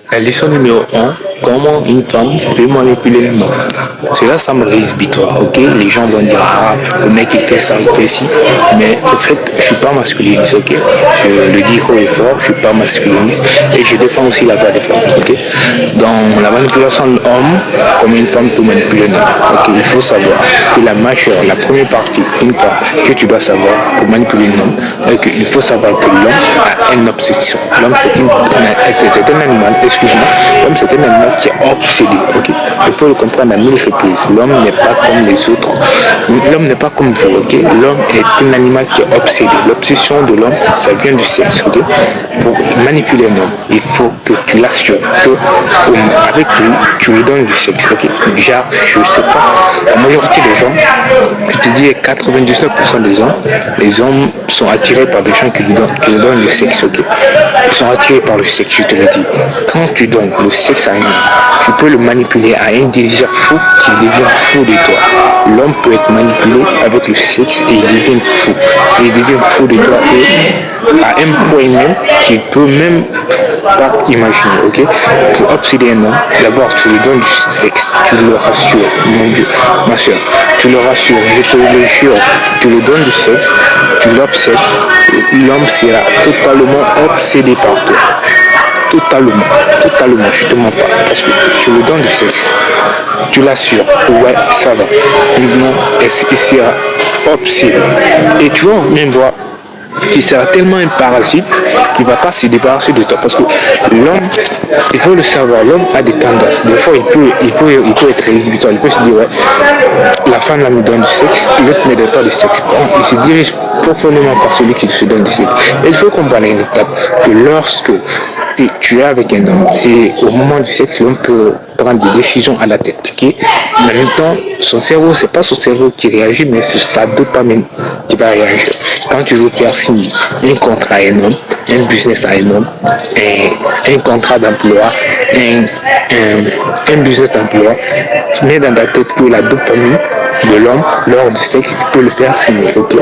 La leçon numéro 1, comment une femme peut manipuler le homme. Cela semble rédhibitoire, ok? Les gens vont dire, ah, le mec il fait ça, il fait ci. Mais en fait, je suis pas masculiniste, ok? Je le dis haut et fort, je suis pas masculiniste. Et je défends aussi la voix des femmes, ok? Dans la manipulation de l'homme, comme une femme peut manipuler l'homme, ok? Il faut savoir que la majeure, la première partie d'une femme que tu dois savoir pour manipuler l'homme, il faut savoir que l'homme a une obsession. L'homme c'est un animal, excuse-moi, l'homme c'est un animal qui est obsédé, ok? Il faut le comprendre à mille reprises. L'homme n'est pas comme les autres. L'homme n'est pas comme vous, ok? L'homme est un animal qui est obsédé. L'obsession de l'homme, ça vient du sexe, ok? Pour manipuler un homme, il faut que tu l'assures que avec lui, tu lui donnes du sexe, ok? Genre, je sais pas, la majorité des gens, je te dis 99% les hommes sont attirés par des gens qui lui donnent le sexe, ok? Ils sont attirés par le sexe, je te le dis. Quand tu donnes le sexe à un homme, tu peux le manipuler à un désir fou qu'il devient fou de toi. L'homme peut être manipulé avec le sexe et il devient fou. Il devient fou de toi et à un point même qu'il peut même pas imaginer, ok? Pour obséder un homme, d'abord tu lui donnes du sexe, tu le rassures, mon Dieu, ma soeur, tu le rassures, je te le jure, tu lui donnes du sexe, tu l'obsèdes, l'homme sera totalement obsédé par toi. Totalement, je te mens pas, parce que tu lui donnes du sexe, tu l'assures, ouais, ça va. Maintenant, il sera obsédé. Et tu vas même voir qui sera tellement un parasite qu'il ne va pas se débarrasser de toi. Parce que l'homme, il faut le savoir, l'homme a des tendances. Des fois, il peut être rédhibitoire. Il peut se dire, ouais, la femme là me donne du sexe, l'autre ne me donne pas du sexe. Bon, il se dirige profondément par celui qui se donne du sexe. Et il faut comprendre une étape que lorsque tu es avec un homme et au moment du sexe, l'homme peut prendre des décisions à la tête, ok? Mais en même temps, son cerveau, c'est pas son cerveau qui réagit, mais c'est sa dopamine qui va réagir. Quand tu veux faire signer un contrat à un homme, un business à un homme, un contrat d'emploi, un business d'emploi, tu mets dans ta tête que la dopamine de l'homme lors du sexe peut le faire signer, ok?